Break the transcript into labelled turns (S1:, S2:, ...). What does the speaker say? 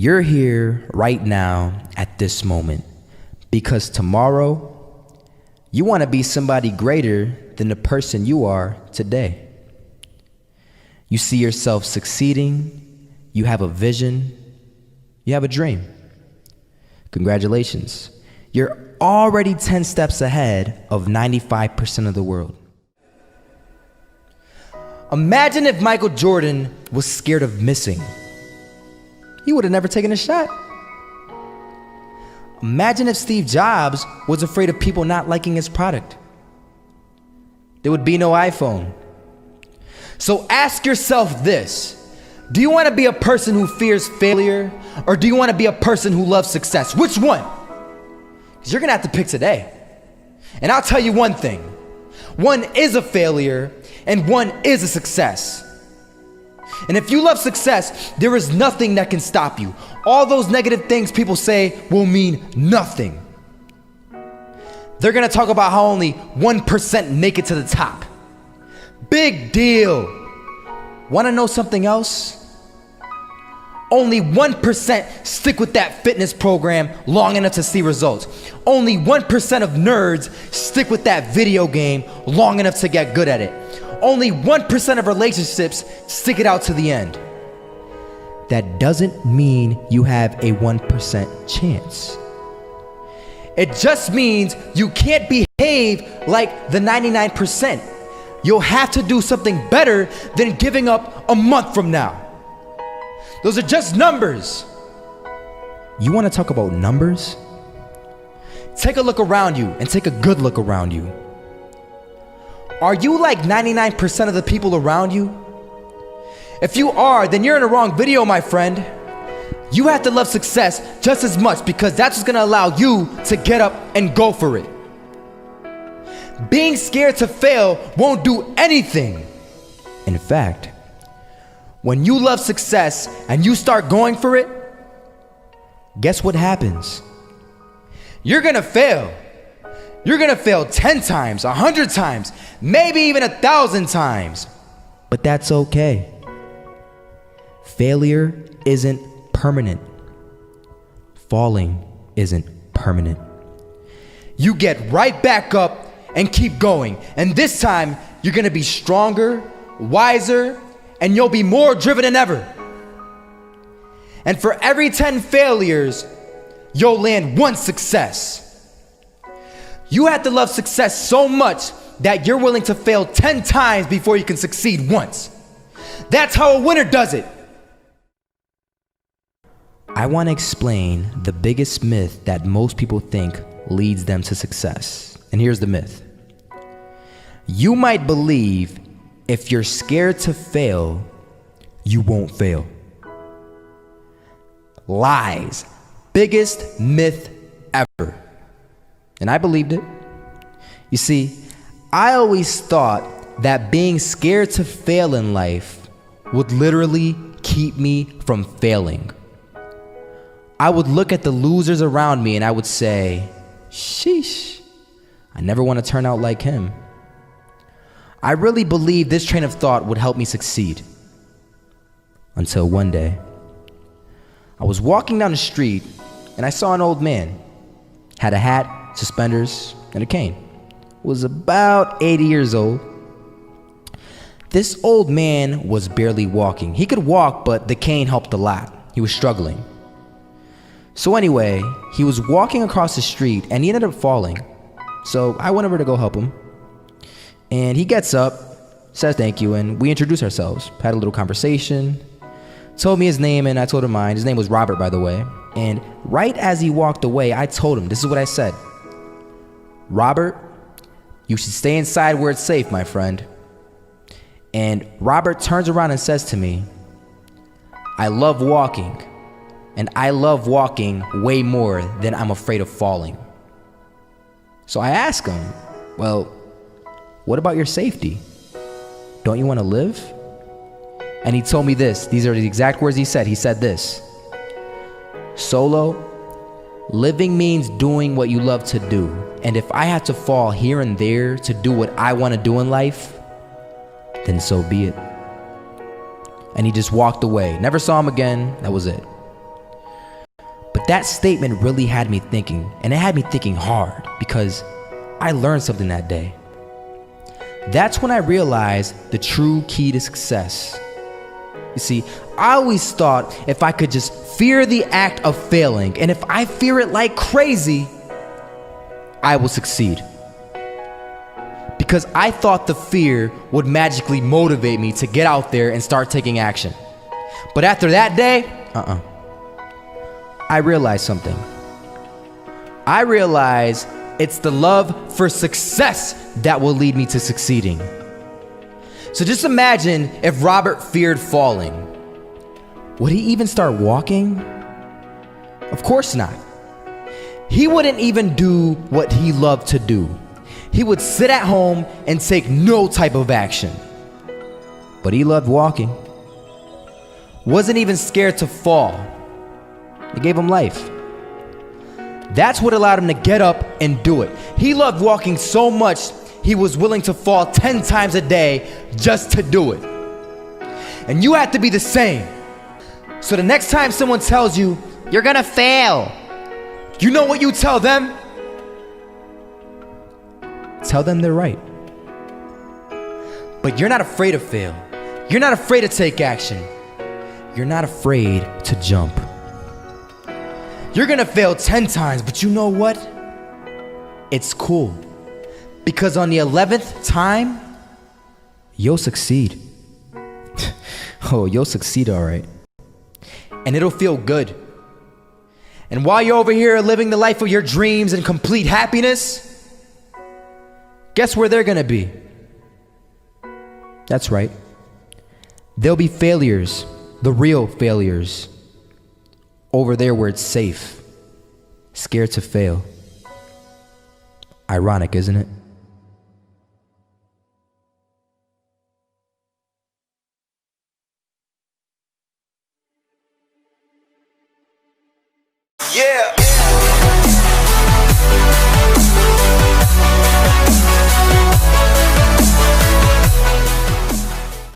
S1: You're here right now at this moment because tomorrow you want to be somebody greater than the person you are today. You see yourself succeeding, you have a vision, you have a dream. Congratulations. You're already 10 steps ahead of 95% of the world. Imagine if Michael Jordan was scared of missing. He would have never taken a shot. Imagine if Steve Jobs was afraid of people not liking his product. There would be no iPhone. So ask yourself this: do you want to be a person who fears failure, or do you want to be a person who loves success? Which one? Because you're going to have to pick today. And I'll tell you one thing: one is a failure and one is a success. And if you love success, there is nothing that can stop you. All those negative things people say will mean nothing. They're gonna talk about how only 1% make it to the top. Big deal. Wanna know something else? Only 1% stick with that fitness program long enough to see results. Only 1% of nerds stick with that video game long enough to get good at it. Only 1% of relationships stick it out to the end. That doesn't mean you have a 1% chance. It just means you can't behave like the 99%. You'll have to do something better than giving up a month from now. Those are just numbers. You want to talk about numbers? Take a look around you and take a good look around you. Are you like 99% of the people around you? If you are, then you're in the wrong video, my friend. You have to love success just as much because that's what's gonna allow you to get up and go for it. Being scared to fail won't do anything. In fact, when you love success and you start going for it, guess what happens? You're gonna fail. You're gonna fail 10 times, 100 times, maybe even 1,000 times. But that's okay. Failure isn't permanent. Falling isn't permanent. You get right back up and keep going. And this time, you're gonna be stronger, wiser, and you'll be more driven than ever. And for every 10 failures, you'll land one success. You have to love success so much that you're willing to fail 10 times before you can succeed once. That's how a winner does it. I want to explain the biggest myth that most people think leads them to success. And here's the myth. You might believe if you're scared to fail, you won't fail. Lies. Biggest myth ever. And I believed it. You see, I always thought that being scared to fail in life would literally keep me from failing. I would look at the losers around me and I would say, sheesh, I never want to turn out like him. I really believed this train of thought would help me succeed. Until one day, I was walking down the street and I saw an old man. Had a hat, suspenders, and a cane. Was about 80 years old. This old man was barely walking. He could walk, but the cane helped a lot. He was struggling. So anyway, he was walking across the street and he ended up falling. So I went over to go help him. And he gets up, says thank you, and we introduced ourselves. Had a little conversation. Told me his name and I told him mine. His name was Robert, by the way. And right as he walked away, I told him, this is what I said. Robert, you should stay inside where it's safe, my friend. And Robert turns around and says to me, I love walking, and I love walking way more than I'm afraid of falling. So I ask him, well, what about your safety? Don't you want to live? And he told me this. These are the exact words he said. He said this: Solo, living means doing what you love to do. And if I have to fall here and there to do what I want to do in life, then so be it. And he just walked away. Never saw him again. That was it. But that statement really had me thinking, and it had me thinking hard because I learned something that day. That's when I realized the true key to success. You see, I always thought if I could just fear the act of failing, and if I fear it like crazy, I will succeed. Because I thought the fear would magically motivate me to get out there and start taking action. But after that day, I realized something. I realized it's the love for success that will lead me to succeeding. So just imagine if Robert feared falling. Would he even start walking? Of course not. He wouldn't even do what he loved to do. He would sit at home and take no type of action. But he loved walking. Wasn't even scared to fall. It gave him life. That's what allowed him to get up and do it. He loved walking so much, he was willing to fall 10 times a day just to do it. And you have to be the same. So the next time someone tells you, you're gonna fail, you know what you tell them? Tell them they're right. But you're not afraid to fail. You're not afraid to take action. You're not afraid to jump. You're gonna fail 10 times, but you know what? It's cool. Because on the 11th time, you'll succeed. Oh, you'll succeed all right. And it'll feel good. And while you're over here living the life of your dreams and complete happiness, guess where they're gonna be? That's right. They'll be failures, the real failures. Over there where it's safe, scared to fail. Ironic, isn't it?
S2: Yeah.